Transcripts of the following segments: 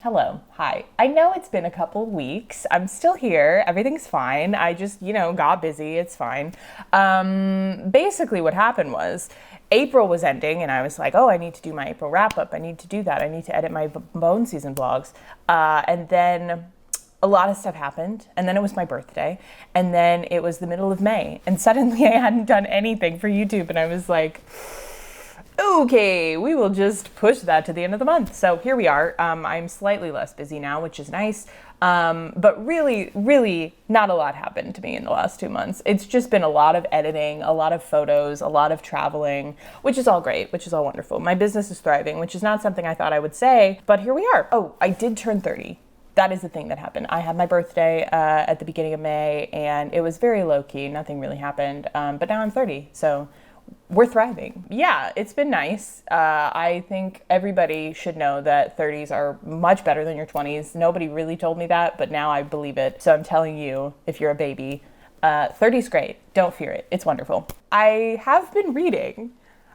Hello, hi. I know it's been a couple weeks. I'm still here. Everything's fine. I just, got busy. It's fine. Basically, what happened was April was ending, and I was like, oh, I need to do my April wrap up. I need to do that. I need to edit my bone season vlogs. And then a lot of stuff happened, and then it was my birthday, and then it was the middle of May, and suddenly I hadn't done anything for YouTube, and I was like, okay, we will just push that to the end of the month. So here we are. I'm slightly less busy now, which is nice. But really not a lot happened to me in the last 2 months. It's just been a lot of editing, a lot of photos, a lot of traveling, which is all great, which is all wonderful. My business is thriving, which is not something I thought I would say, but here we are. Oh, I did turn 30. That is the thing that happened. I had my birthday at the beginning of May, and it was very low-key. Nothing really happened, but now I'm 30, so we're thriving. Yeah, it's been nice. I think everybody should know that 30s are much better than your 20s. Nobody really told me that, but now I believe it. So I'm telling you, if you're a baby, 30's great. Don't fear it. It's wonderful. I have been reading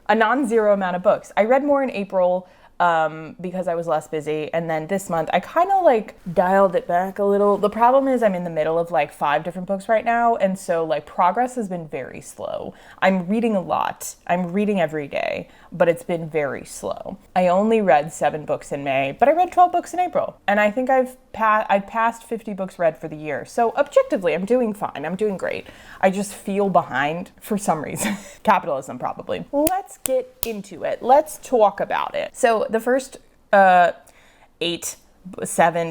a non-zero amount of books. I read more in April because I was less busy. And then this month I kind of like dialed it back a little. The problem is I'm in the middle of like 5 different books right now. And so like progress has been very slow. I'm reading a lot. I'm reading every day, but it's been very slow. I only read 7 books in May, but I read 12 books in April. And I think I've passed 50 books read for the year. So objectively, I'm doing fine. I'm doing great. I just feel behind for some reason. Capitalism, probably. Let's get into it. Let's talk about it. So the first 7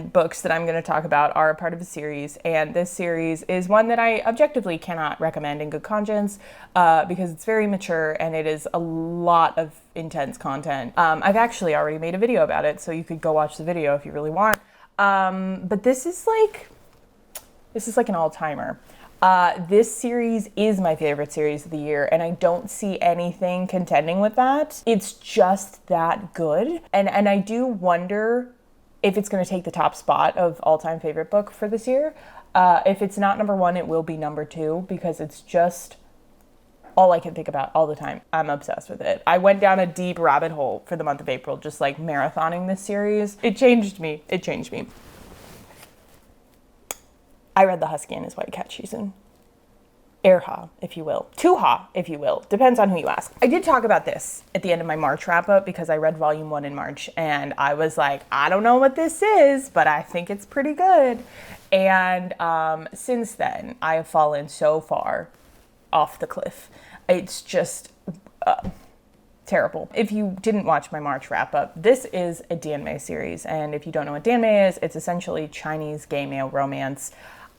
books that I'm going to talk about are a part of a series, and this series is one that I objectively cannot recommend in good conscience because it's very mature and it is a lot of intense content. I've actually already made a video about it, so you could go watch the video if you really want. But this is like an all-timer. This series is my favorite series of the year, and I don't see anything contending with that. It's just that good. And I do wonder if it's going to take the top spot of all-time favorite book for this year. If it's not number 1, it will be number 2, because it's just all I can think about all the time. I'm obsessed with it. I went down a deep rabbit hole for the month of April, just like marathoning this series. It changed me. I read The Husky and His White Cat shizun. Erha, if you will. Tuha, if you will. Depends on who you ask. I did talk about this at the end of my March wrap-up because I read volume 1 in March, and I was like, I don't know what this is, but I think it's pretty good. And since then, I have fallen so far off the cliff. It's just terrible. If you didn't watch my March wrap-up, this is a Danmei series, and if you don't know what Danmei is, it's essentially Chinese gay male romance.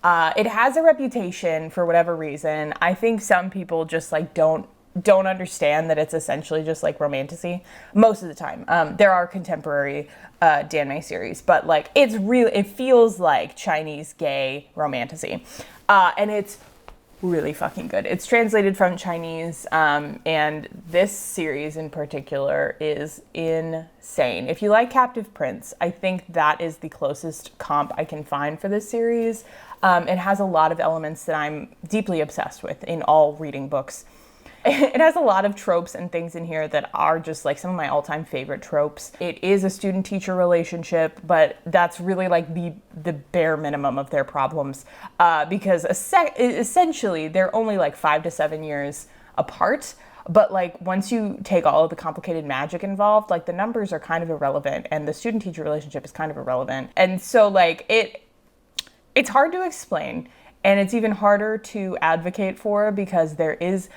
It has a reputation for whatever reason. I think some people just like don't understand that it's essentially just like romantasy most of the time. There are contemporary Danmei series, but like it feels like Chinese gay romantasy. And it's really fucking good. It's translated from Chinese, and this series in particular is insane. If you like Captive Prince, I think that is the closest comp I can find for this series. It has a lot of elements that I'm deeply obsessed with in all reading books. It has a lot of tropes and things in here that are just like some of my all-time favorite tropes. It is a student-teacher relationship, but that's really like the bare minimum of their problems because essentially they're only like 5 to 7 years apart. But like once you take all of the complicated magic involved, like the numbers are kind of irrelevant, and the student-teacher relationship is kind of irrelevant. And so like it's hard to explain, and it's even harder to advocate for because there is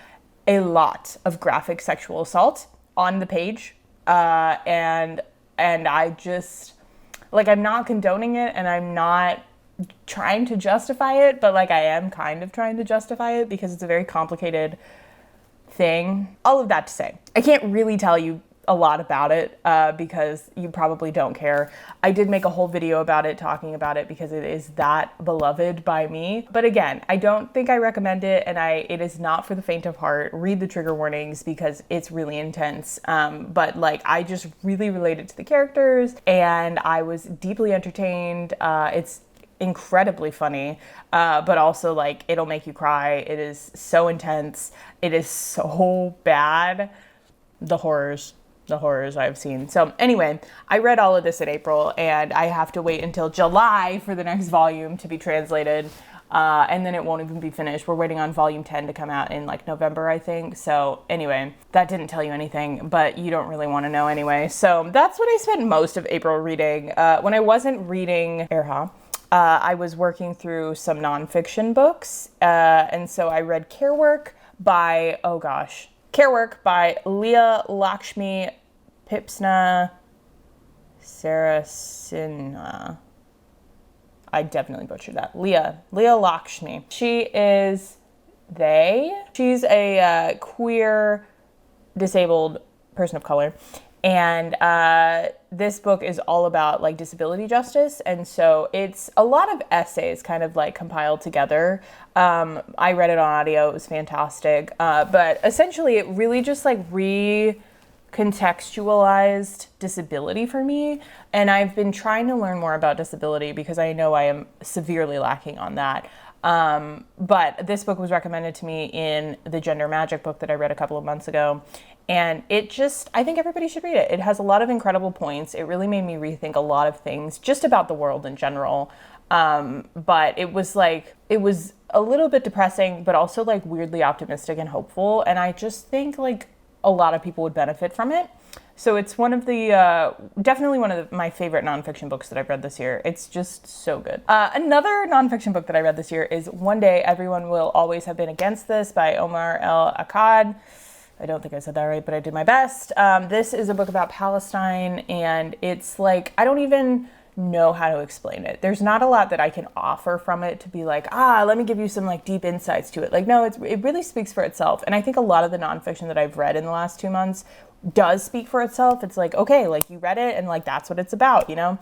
a lot of graphic sexual assault on the page. And I just, like, I'm not condoning it, and I'm not trying to justify it, but like I am kind of trying to justify it because it's a very complicated thing. All of that to say, I can't really tell you a lot about it because you probably don't care. I did make a whole video about it, talking about it, because it is that beloved by me. But again, I don't think I recommend it, and it is not for the faint of heart. Read the trigger warnings because it's really intense. But like I just really related to the characters, and I was deeply entertained. It's incredibly funny, but also like it'll make you cry. It is so intense. It is so bad. The horrors. the horrors I've seen. So anyway, I read all of this in April, and I have to wait until July for the next volume to be translated. And then it won't even be finished. We're waiting on volume 10 to come out in like November, I think. So anyway, that didn't tell you anything, but you don't really want to know anyway. So that's what I spent most of April reading. When I wasn't reading Erha, I was working through some nonfiction books. And so I read Care Work by Leah Lakshmi Pipsna Sarasinha. I definitely butchered that. Leah Lakshmi. She's a queer disabled person of color. And this book is all about like disability justice. And so it's a lot of essays kind of like compiled together. I read it on audio. It was fantastic. But essentially it really just like recontextualized disability for me. And I've been trying to learn more about disability because I know I am severely lacking on that. But this book was recommended to me in the Gender Magic book that I read a couple of months ago. And I think everybody should read it. It has a lot of incredible points. It really made me rethink a lot of things just about the world in general. But it was a little bit depressing, but also like weirdly optimistic and hopeful. And I just think like a lot of people would benefit from it. So it's definitely one of my favorite nonfiction books that I've read this year. It's just so good. Another nonfiction book that I read this year is One Day Everyone Will Always Have Been Against This by Omar El Akkad. I don't think I said that right, but I did my best. This is a book about Palestine, and it's like, I don't even know how to explain it. There's not a lot that I can offer from it to be like, let me give you some like deep insights to it. Like, no, it really speaks for itself. And I think a lot of the nonfiction that I've read in the last 2 months does speak for itself. It's like, okay, like you read it and like that's what it's about, you know?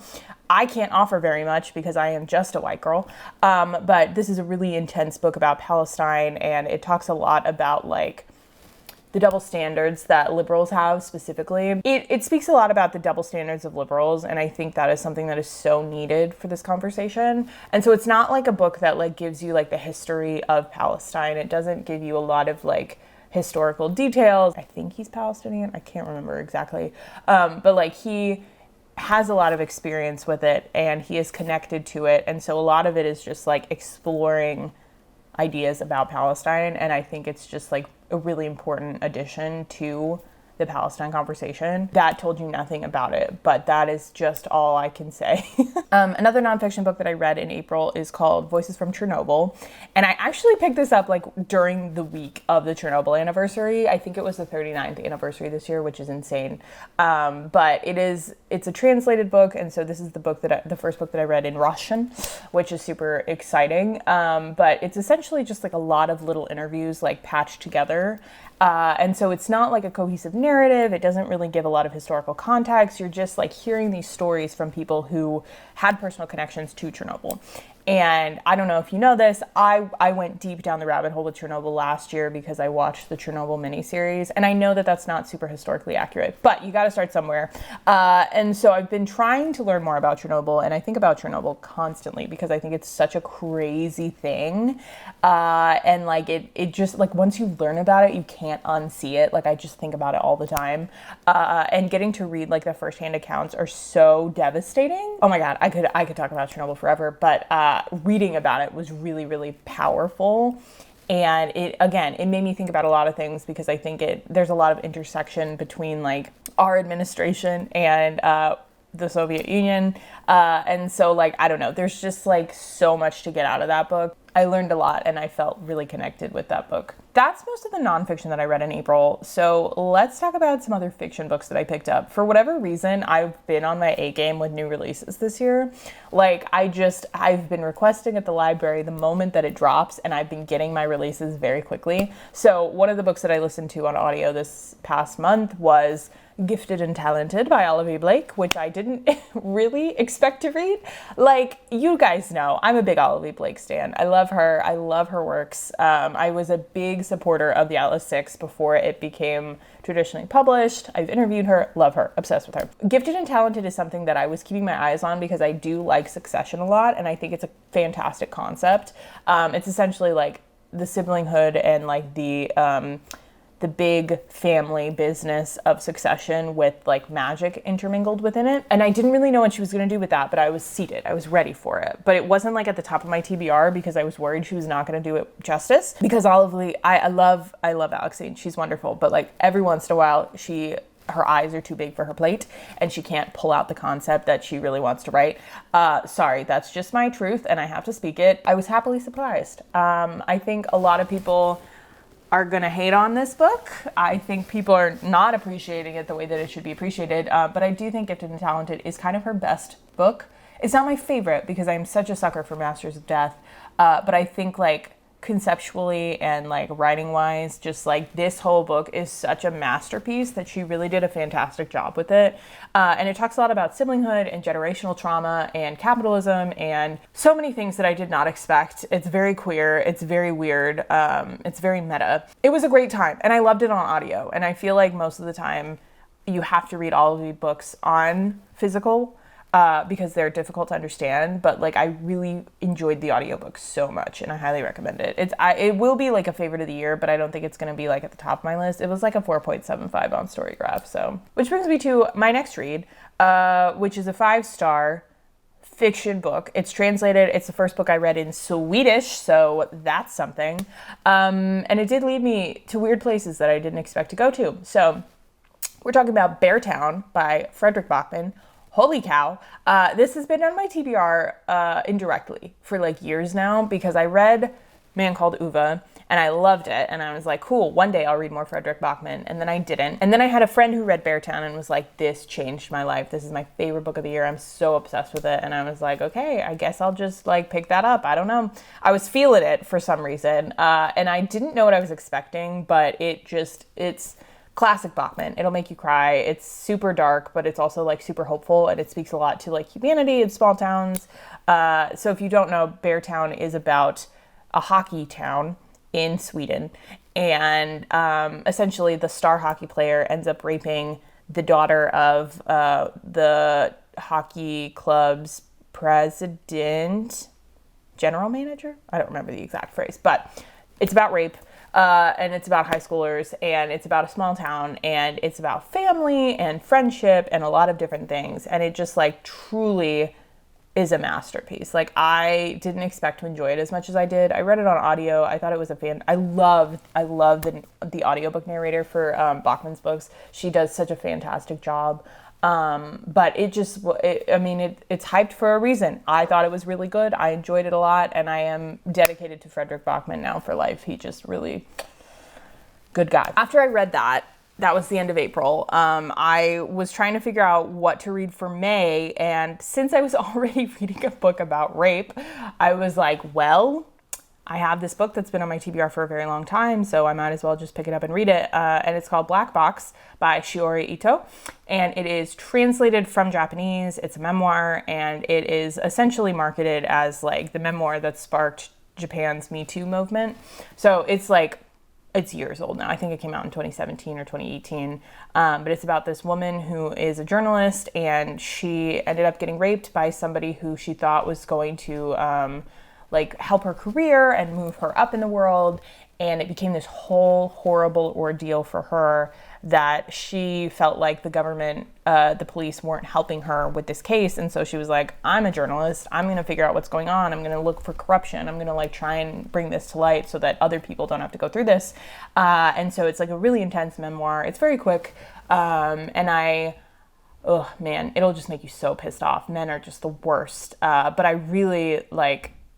I can't offer very much because I am just a white girl. But this is a really intense book about Palestine, and it talks a lot about like the double standards that liberals have specifically. It speaks a lot about the double standards of liberals, and I think that is something that is so needed for this conversation. And so it's not like a book that like gives you like the history of Palestine. It doesn't give you a lot of like historical details. I think he's Palestinian. I can't remember exactly. But like he has a lot of experience with it, and he is connected to it. And so a lot of it is just like exploring ideas about Palestine. And I think it's just like a really important addition to the Palestine conversation. That told you nothing about it, but that is just all I can say. Another nonfiction book that I read in April is called Voices from Chernobyl. And I actually picked this up like during the week of the Chernobyl anniversary. I think it was the 39th anniversary this year, which is insane. But it's a translated book. And so this is the first book that I read in Russian, which is super exciting. But it's essentially just like a lot of little interviews like patched together. And so it's not like a cohesive narrative. It doesn't really give a lot of historical context. You're just like hearing these stories from people who had personal connections to Chernobyl. And I don't know if you know this, I went deep down the rabbit hole with Chernobyl last year because I watched the Chernobyl miniseries. And I know that that's not super historically accurate, but you got to start somewhere. And so I've been trying to learn more about Chernobyl, and I think about Chernobyl constantly because I think it's such a crazy thing. And like it just like once you learn about it, you can't unsee it. Like I just think about it all the time. And getting to read like the firsthand accounts are so devastating. Oh my God, I could talk about Chernobyl forever, but reading about it was really, really powerful. And it made me think about a lot of things because I think there's a lot of intersection between like our administration and the Soviet Union. And so like, I don't know, there's just like so much to get out of that book. I learned a lot and I felt really connected with that book. That's most of the nonfiction that I read in April. So let's talk about some other fiction books that I picked up. For whatever reason, I've been on my A game with new releases this year. Like I've been requesting at the library the moment that it drops, and I've been getting my releases very quickly. So one of the books that I listened to on audio this past month was Gifted and Talented by Olivia Blake, which I didn't really expect to read. Like, you guys know, I'm a big Olivia Blake stan. I love her. I love her works. I was a big supporter of the Atlas Six before it became traditionally published. I've interviewed her, love her, obsessed with her. Gifted and Talented is something that I was keeping my eyes on because I do like Succession a lot, and I think it's a fantastic concept. It's essentially like the siblinghood and like the the big family business of Succession with like magic intermingled within it. And I didn't really know what she was going to do with that, but I was seated. I was ready for it. But it wasn't like at the top of my TBR because I was worried she was not going to do it justice. Because I love Alexine. She's wonderful. But like every once in a while, her eyes are too big for her plate and she can't pull out the concept that she really wants to write. Sorry, that's just my truth and I have to speak it. I was happily surprised. I think a lot of people are gonna hate on this book. I think people are not appreciating it the way that it should be appreciated, but I do think Gifted and Talented is kind of her best book. It's not my favorite because I'm such a sucker for Masters of Death, but I think like conceptually and like writing wise, just like this whole book is such a masterpiece that she really did a fantastic job with it. And it talks a lot about siblinghood and generational trauma and capitalism and so many things that I did not expect. It's very queer. It's very weird. It's very meta. It was a great time and I loved it on audio. And I feel like most of the time you have to read all of the books on physical because they're difficult to understand, but like I really enjoyed the audiobook so much and I highly recommend it. It will be like a favorite of the year, but I don't think it's going to be like at the top of my list. It was like a 4.75 on Storygraph. So, which brings me to my next read, which is a 5-star fiction book. It's translated. It's the first book I read in Swedish, so that's something. And it did lead me to weird places that I didn't expect to go to. So we're talking about Beartown by Fredrik Backman. Holy cow. This has been on my TBR indirectly for like years now because I read Man Called Uva and I loved it. And I was like, cool, one day I'll read more Fredrik Backman. And then I didn't. And then I had a friend who read Beartown and was like, this changed my life. This is my favorite book of the year. I'm so obsessed with it. And I was like, okay, I guess I'll just like pick that up. I don't know. I was feeling it for some reason. And I didn't know what I was expecting, but it's classic Bachman. It'll make you cry. It's super dark, but it's also like super hopeful and it speaks a lot to like humanity in small towns. So if you don't know, Beartown is about a hockey town in Sweden. And essentially the star hockey player ends up raping the daughter of the hockey club's president, general manager? I don't remember the exact phrase, but it's about rape. And it's about high schoolers and it's about a small town and it's about family and friendship and a lot of different things. And it just like truly is a masterpiece. Like I didn't expect to enjoy it as much as I did. I read it on audio. I thought it was I love the audiobook narrator for Bachman's books. She does such a fantastic job. But it's hyped for a reason. I thought it was really good. I enjoyed it a lot and I am dedicated to Fredrik Backman now for life. He just really good guy. After I read that was the end of April. I was trying to figure out what to read for May. And since I was already reading a book about rape, I was like, well, I have this book that's been on my TBR for a very long time, so I might as well just pick it up and read it. And it's called Black Box by Shiori Ito. And it is translated from Japanese. It's a memoir, and it is essentially marketed as like the memoir that sparked Japan's Me Too movement. So it's years old now. I think it came out in 2017 or 2018. But it's about this woman who is a journalist, and she ended up getting raped by somebody who she thought was going to help her career and move her up in the world. And it became this whole horrible ordeal for her that she felt like the government, the police weren't helping her with this case. And so she was like, I'm a journalist. I'm going to figure out what's going on. I'm going to look for corruption. I'm going to try and bring this to light so that other people don't have to go through this. And so it's like a really intense memoir. It's very quick. Oh man, it'll just make you so pissed off. Men are just the worst. But I really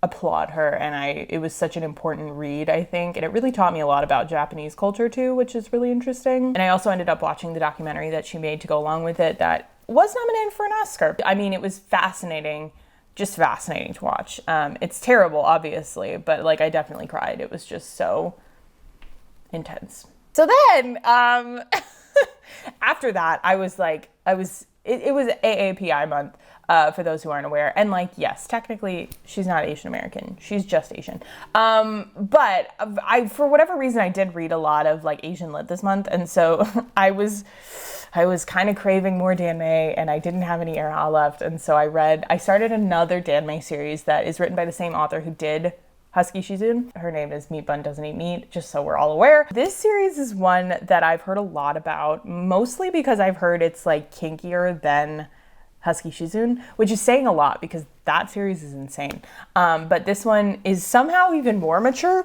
applaud her, and it was such an important read, I think, and it really taught me a lot about Japanese culture too, which is really interesting. And I also ended up watching the documentary that she made to go along with it that was nominated for an Oscar. I mean, it was fascinating, just fascinating to watch. It's terrible, obviously, but I definitely cried. It was just so intense. So then, after that, it was AAPI month. For those who aren't aware. And yes, technically she's not Asian American. She's just Asian. But for whatever reason, I did read a lot of Asian lit this month. And so I was kind of craving more Dan May, and I didn't have any era left. And so I started another Dan May series that is written by the same author who did husky shizun. Her name is Meat Bun Doesn't Eat Meat, just so we're all aware. This series is one that I've heard a lot about, mostly because I've heard it's like kinkier than Husky Shizun, which is saying a lot because that series is insane. But this one is somehow even more mature,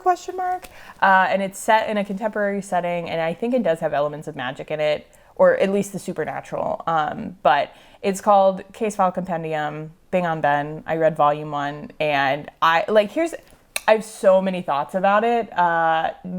and it's set in a contemporary setting, and I think it does have elements of magic in it, or at least the supernatural. But it's called Case File Compendium, Bing on Ben. I read volume 1, and I have so many thoughts about it.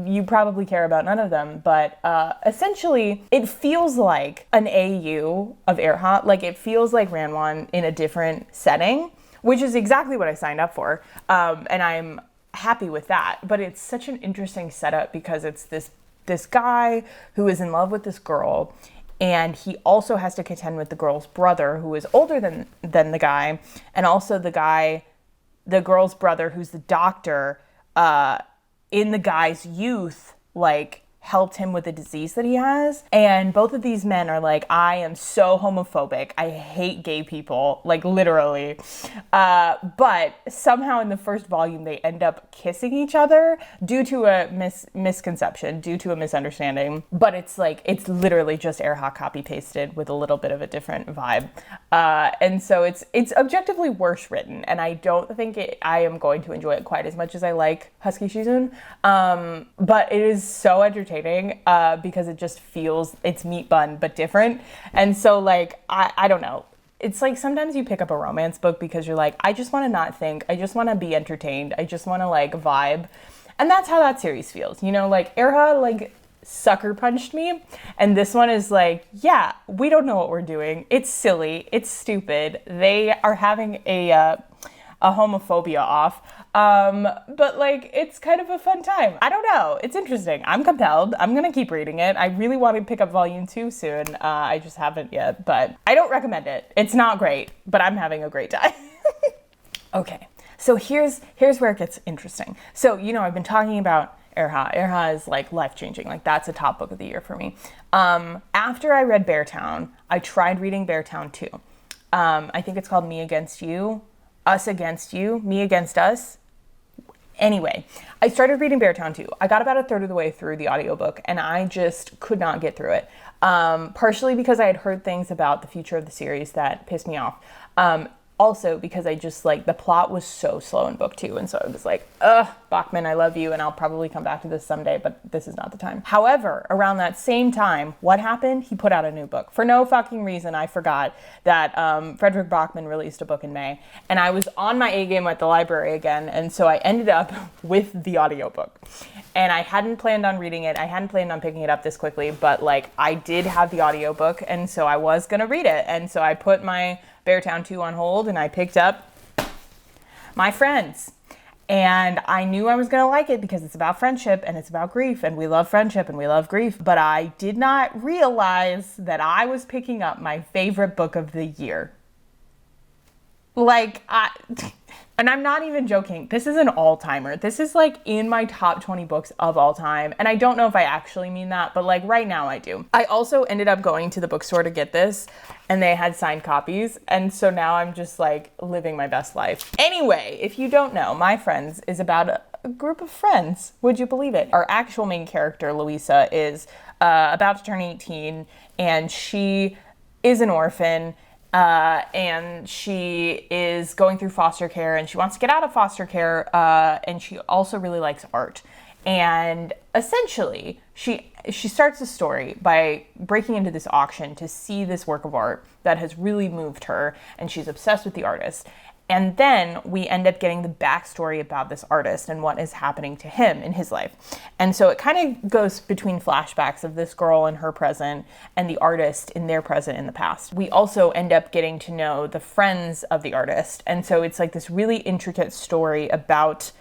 You probably care about none of them, but essentially it feels like an AU of Erha. Like it feels like Ranwan in a different setting, which is exactly what I signed up for. And I'm happy with that. But it's such an interesting setup because it's this guy who is in love with this girl, and he also has to contend with the girl's brother, who is older than the guy, and also the girl's brother, who's the doctor, in the guy's youth, like, helped him with a disease that he has. And both of these men are like, I am so homophobic. I hate gay people, like literally. But somehow in the first volume, they end up kissing each other due to a misconception, due to a misunderstanding. But it's literally just Erha copy pasted with a little bit of a different vibe. And so it's objectively worse written. And I don't think I am going to enjoy it quite as much as I like Husky Shizun. But it is so entertaining. Because it just feels, it's Meat Bun but different. And so like I don't know, it's like sometimes you pick up a romance book because you're like, I just want to not think, I just want to be entertained, I just want to like vibe. And that's how that series feels, you know, like Erha like sucker punched me, and this one is like, yeah, we don't know what we're doing, it's silly, it's stupid, they are having a homophobia off. But like, it's kind of a fun time. I don't know. It's interesting. I'm compelled. I'm going to keep reading it. I really want to pick up volume 2 soon. I just haven't yet, but I don't recommend it. It's not great, but I'm having a great time. Okay. So here's where it gets interesting. So, you know, I've been talking about Erha. Erha is like life-changing. Like that's a top book of the year for me. After I read Beartown, I tried reading Beartown 2. I think it's called Me Against You. Us Against You, Me Against Us. Anyway, I started reading Beartown 2. I got about a third of the way through the audiobook and I just could not get through it. Partially because I had heard things about the future of the series that pissed me off. Also because I just like, the plot was so slow in book 2. And so I was like, Bachman, I love you. And I'll probably come back to this someday, but this is not the time. However, around that same time, what happened? He put out a new book. For no fucking reason, I forgot that Frederick Bachman released a book in May. And I was on my A game at the library again. And so I ended up with the audiobook. And I hadn't planned on reading it. I hadn't planned on picking it up this quickly, but like I did have the audiobook. And so I was going to read it. And so I put my Beartown 2 on hold and I picked up My Friends. And I knew I was going to like it because it's about friendship and it's about grief, and we love friendship and we love grief. But I did not realize that I was picking up my favorite book of the year. Like, and I'm not even joking. This is an all-timer. This is like in my top 20 books of all time. And I don't know if I actually mean that, but like right now I do. I also ended up going to the bookstore to get this, and they had signed copies. And so now I'm just like living my best life. Anyway, if you don't know, My Friends is about a group of friends. Would you believe it? Our actual main character, Louisa, is about to turn 18, and she is an orphan. And she is going through foster care, and she wants to get out of foster care, and she also really likes art. And essentially, she starts the story by breaking into this auction to see this work of art that has really moved her, and she's obsessed with the artist. And then we end up getting the backstory about this artist and what is happening to him in his life. And so it kind of goes between flashbacks of this girl in her present and the artist in their present in the past. We also end up getting to know the friends of the artist. And so it's like this really intricate story about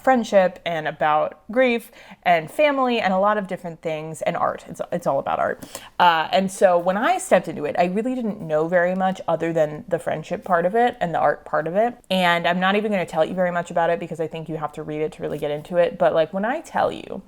friendship and about grief and family and a lot of different things, and art. It's all about art. And so when I stepped into it, I really didn't know very much other than the friendship part of it and the art part of it. And I'm not even going to tell you very much about it because I think you have to read it to really get into it. But like when I tell you,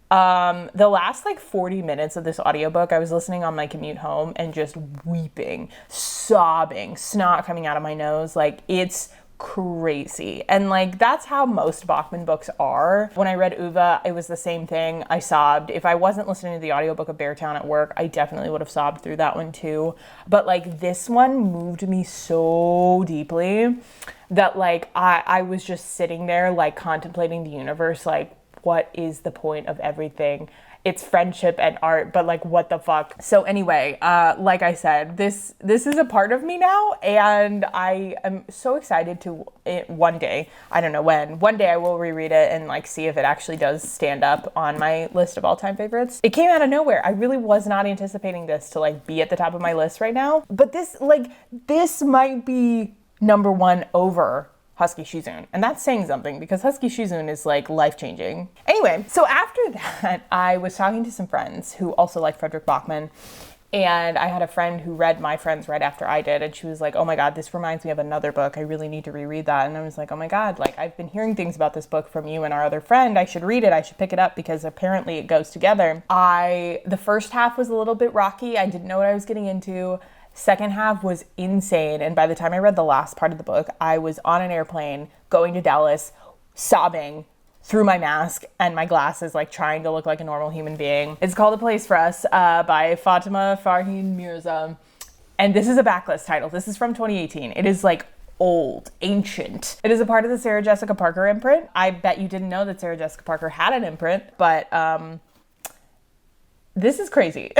the last like 40 minutes of this audiobook, I was listening on my commute home and just weeping, sobbing, snot coming out of my nose. Like it's crazy. And like, that's how most Bachman books are. When I read Uva, it was the same thing. I sobbed. If I wasn't listening to the audiobook of Beartown at work, I definitely would have sobbed through that one too. But like, this one moved me so deeply that like, I was just sitting there like contemplating the universe, like, what is the point of everything? It's friendship and art, but like, what the fuck? So anyway, like I said, this is a part of me now, and I am so excited to one day, I don't know when, one day I will reread it and like see if it actually does stand up on my list of all-time favorites. It came out of nowhere. I really was not anticipating this to like be at the top of my list right now, but this might be number one over Husky Shizun. And that's saying something because Husky Shizun is like life-changing. Anyway, so after that, I was talking to some friends who also like Frederick Bachman. And I had a friend who read My Friends right after I did. And she was like, oh my God, this reminds me of another book. I really need to reread that. And I was like, oh my God, like I've been hearing things about this book from you and our other friend. I should read it. I should pick it up because apparently it goes together. The first half was a little bit rocky. I didn't know what I was getting into. Second half was insane. And by the time I read the last part of the book, I was on an airplane going to Dallas, sobbing through my mask and my glasses, like trying to look like a normal human being. It's called A Place for Us by Fatima Farheen Mirza. And this is a backlist title. This is from 2018. It is like old, ancient. It is a part of the Sarah Jessica Parker imprint. I bet you didn't know that Sarah Jessica Parker had an imprint, but this is crazy.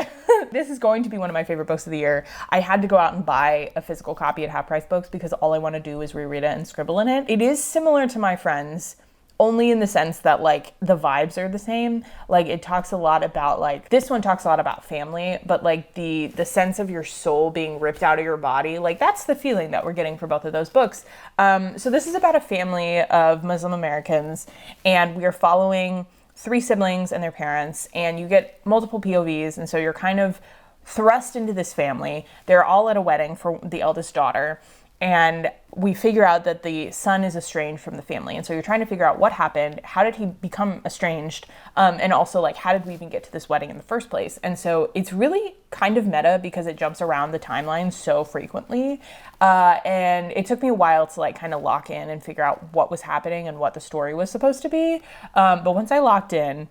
This is going to be one of my favorite books of the year. I had to go out and buy a physical copy at Half Price Books because all I want to do is reread it and scribble in it. It is similar to My Friends, only in the sense that like the vibes are the same. Like it talks a lot about like, this one talks a lot about family, but like the sense of your soul being ripped out of your body, like that's the feeling that we're getting for both of those books. So this is about a family of Muslim Americans, and we are following 3 siblings and their parents, and you get multiple POVs, and so you're kind of thrust into this family. They're all at a wedding for the eldest daughter, and we figure out that the son is estranged from the family, and so you're trying to figure out what happened, how did he become estranged, and also like how did we even get to this wedding in the first place. And so it's really kind of meta because it jumps around the timeline so frequently, and it took me a while to like kind of lock in and figure out what was happening and what the story was supposed to be, but once I locked in,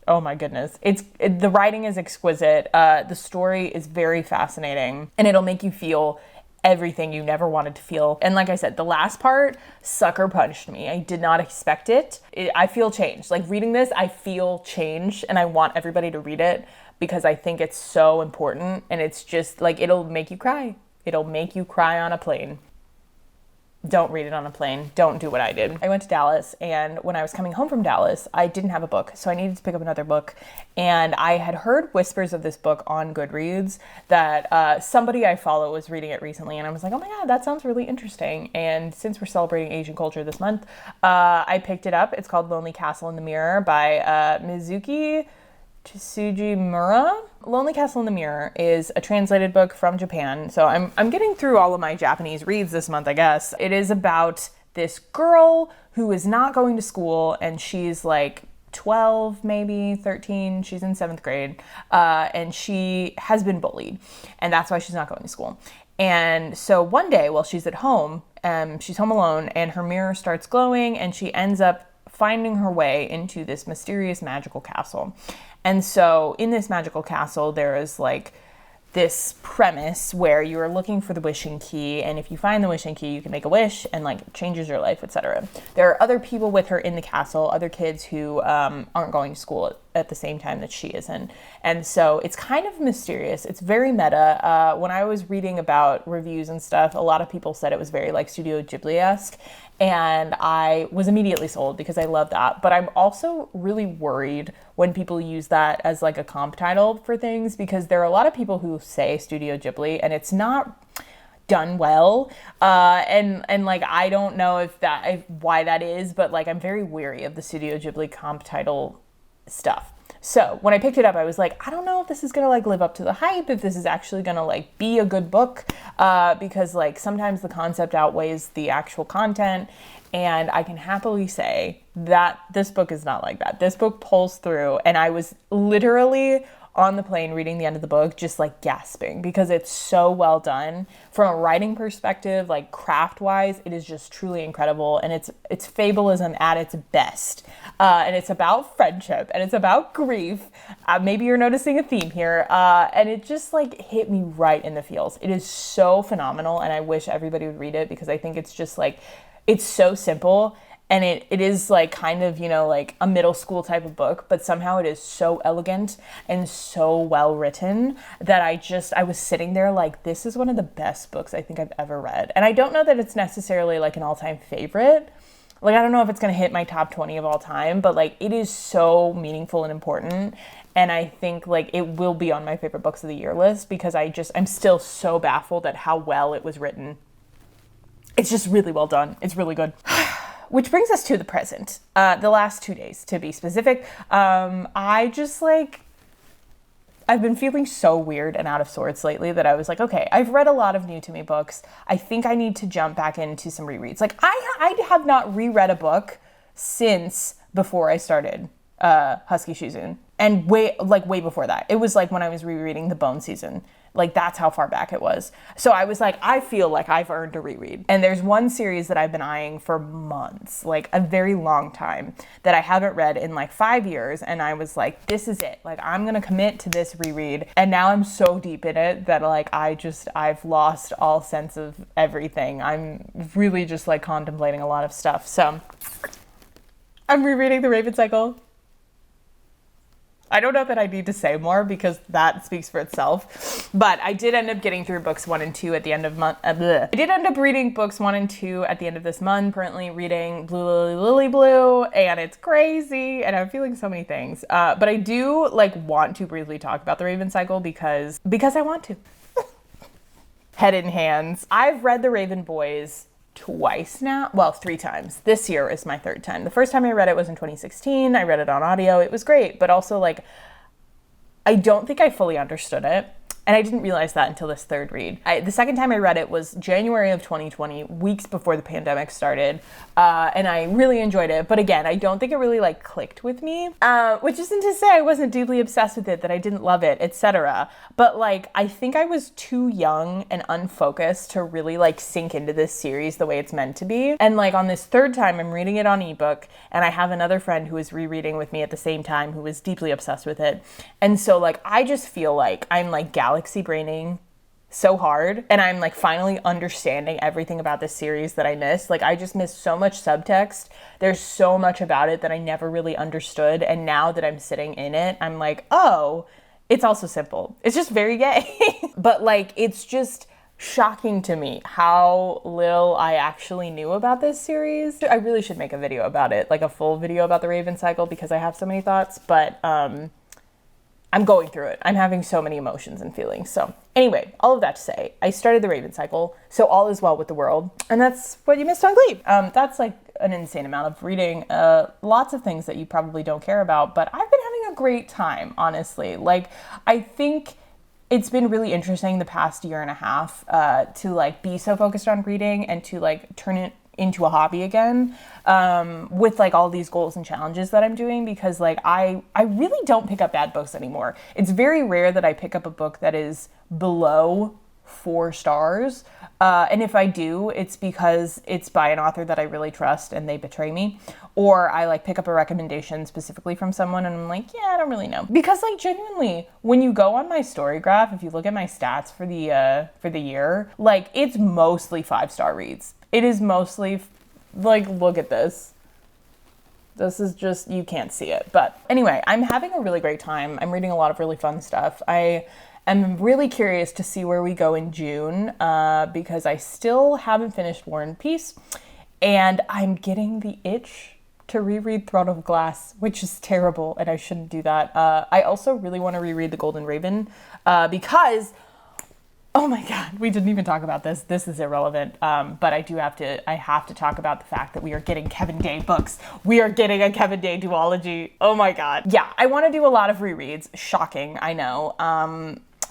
oh my goodness, the writing is exquisite, the story is very fascinating, and it'll make you feel everything you never wanted to feel. And like I said, the last part sucker punched me. I did not expect it. I feel changed. Like reading this, I feel changed, and I want everybody to read it because I think it's so important, and it's just like, it'll make you cry. It'll make you cry on a plane. Don't read it on a plane. Don't do what I did. I went to Dallas, and when I was coming home from Dallas, I didn't have a book, so I needed to pick up another book. And I had heard whispers of this book on Goodreads that somebody I follow was reading it recently, and I was like, oh my God, that sounds really interesting. And since we're celebrating Asian culture this month, I picked it up. It's called Lonely Castle in the Mirror by Mizuki Tsujimura. Lonely Castle in the Mirror is a translated book from Japan. So I'm getting through all of my Japanese reads this month, I guess. It is about this girl who is not going to school, and she's like 12, maybe 13. She's in 7th grade, and she has been bullied, and that's why she's not going to school. And so one day while she's at home, she's home alone, and her mirror starts glowing, and she ends up finding her way into this mysterious magical castle. And so in this magical castle, there is like this premise where you are looking for the wishing key, and if you find the wishing key, you can make a wish and like it changes your life, etc. There are other people with her in the castle, other kids who aren't going to school at the same time that she isn't. And so it's kind of mysterious. It's very meta. When I was reading about reviews and stuff, a lot of people said it was very like Studio Ghibli-esque, and I was immediately sold because I love that. But I'm also really worried when people use that as like a comp title for things, because there are a lot of people who say Studio Ghibli and it's not done well. And like, I don't know why that is, but like, I'm very weary of the Studio Ghibli comp title stuff. So when I picked it up, I was like, I don't know if this is going to like live up to the hype, if this is actually going to like be a good book, because like sometimes the concept outweighs the actual content. And I can happily say that this book is not like that. This book pulls through, and I was literally on the plane reading the end of the book, just like gasping because it's so well done from a writing perspective, like craft wise, it is just truly incredible. And it's fabulism at its best. And it's about friendship and it's about grief. Maybe you're noticing a theme here. And it just like hit me right in the feels. It is so phenomenal. And I wish everybody would read it because I think it's just like, it's so simple. And it is like kind of, you know, like a middle school type of book, but somehow it is so elegant and so well written that I was sitting there like, this is one of the best books I think I've ever read. And I don't know that it's necessarily like an all-time favorite. Like, I don't know if it's going to hit my top 20 of all time, but like it is so meaningful and important. And I think like it will be on my favorite books of the year list because I'm still so baffled at how well it was written. It's just really well done. It's really good. Which brings us to the present, the last 2 days to be specific. I've been feeling so weird and out of sorts lately that I was like, okay, I've read a lot of new to me books. I think I need to jump back into some rereads. Like I have not reread a book since before I started Husky Shizun. And way before that. It was like when I was rereading The Bone Season. Like that's how far back it was. So I was like, I feel like I've earned a reread. And there's one series that I've been eyeing for months, like a very long time, that I haven't read in like 5 years. And I was like, this is it. Like I'm going to commit to this reread. And now I'm so deep in it that like I've lost all sense of everything. I'm really just like contemplating a lot of stuff. So I'm rereading The Raven Cycle. I don't know that I need to say more because that speaks for itself, but I did end up getting through books 1 and 2 at the end of month. I did end up reading books 1 and 2 at the end of this month. Currently reading Blue Lily Lily Blue, and it's crazy, and I'm feeling so many things. But I do like want to briefly talk about The Raven Cycle because I want to. Head in hands. I've read The Raven Boys twice now. Well, 3 times. This year is my 3rd time. The first time I read it was in 2016. I read it on audio. It was great, but also like I don't think I fully understood it. And I didn't realize that until this 3rd read. The second time I read it was January of 2020, weeks before the pandemic started. And I really enjoyed it. But again, I don't think it really like clicked with me, which isn't to say I wasn't deeply obsessed with it, that I didn't love it, etc. But like, I think I was too young and unfocused to really like sink into this series the way it's meant to be. And like on this 3rd time, I'm reading it on ebook, and I have another friend who is rereading with me at the same time who was deeply obsessed with it. And so like, I just feel like I'm like galaxy braining so hard, and I'm like finally understanding everything about this series that I missed. Like I just missed so much subtext. There's so much about it that I never really understood, and now that I'm sitting in it, I'm like, oh, it's also simple. It's just very gay. But like, it's just shocking to me how little I actually knew about this series. I really should make a video about it, like a full video about The Raven Cycle, because I have so many thoughts, but I'm going through it. I'm having so many emotions and feelings. So anyway, all of that to say, I started The Raven Cycle, so all is well with the world. And that's what you missed on Glee. That's like an insane amount of reading. Lots of things that you probably don't care about, but I've been having a great time, honestly. Like, I think it's been really interesting the past year and a half to like be so focused on reading and to like turn it into a hobby again, with like all these goals and challenges that I'm doing, because like I really don't pick up bad books anymore. It's very rare that I pick up a book that is below 4 stars. And if I do, it's because it's by an author that I really trust and they betray me. Or I like pick up a recommendation specifically from someone and I'm like, yeah, I don't really know. Because like genuinely, when you go on my story graph, if you look at my stats for the year, like it's mostly 5-star reads. It is mostly like, look at this. This is just, you can't see it. But anyway, I'm having a really great time. I'm reading a lot of really fun stuff. I am really curious to see where we go in June, because I still haven't finished War and Peace, and I'm getting the itch to reread Throne of Glass, which is terrible, and I shouldn't do that. I also really want to reread The Golden Raven, because, oh my God, we didn't even talk about this. This is irrelevant, but I have to talk about the fact that we are getting Kevin Day books. We are getting a Kevin Day duology. Oh my God. Yeah, I want to do a lot of rereads. Shocking, I know.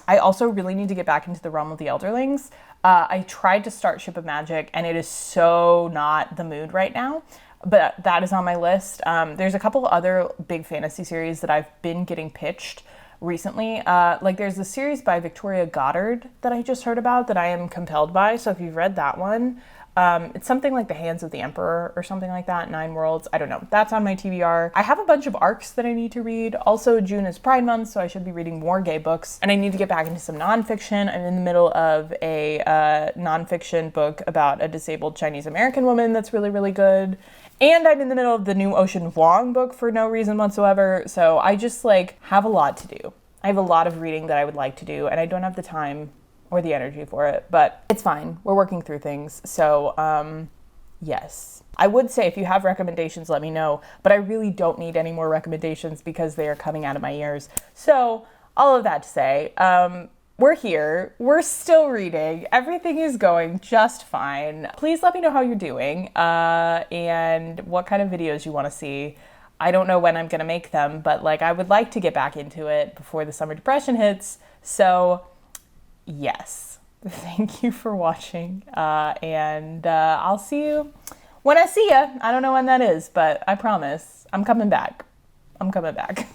I also really need to get back into the realm of the Elderlings. I tried to start Ship of Magic, and it is so not the mood right now, but that is on my list. There's a couple other big fantasy series that I've been getting pitched recently. Like there's a series by Victoria Goddard that I just heard about that I am compelled by. So if you've read that one, it's something like The Hands of the Emperor or something like that, 9 Worlds. I don't know. That's on my TBR. I have a bunch of arcs that I need to read. Also, June is Pride Month, so I should be reading more gay books. And I need to get back into some nonfiction. I'm in the middle of a nonfiction book about a disabled Chinese American woman that's really, really good. And I'm in the middle of the new Ocean Vuong book for no reason whatsoever. So I just like have a lot to do. I have a lot of reading that I would like to do, and I don't have the time or the energy for it, but it's fine. We're working through things. So, yes. I would say if you have recommendations, let me know, but I really don't need any more recommendations because they are coming out of my ears. So, all of that to say, we're here. We're still reading. Everything is going just fine. Please let me know how you're doing, and what kind of videos you want to see. I don't know when I'm gonna make them, but like I would like to get back into it before the summer depression hits. So, yes, thank you for watching, and I'll see you when I see ya. I don't know when that is, but I promise I'm coming back. I'm coming back.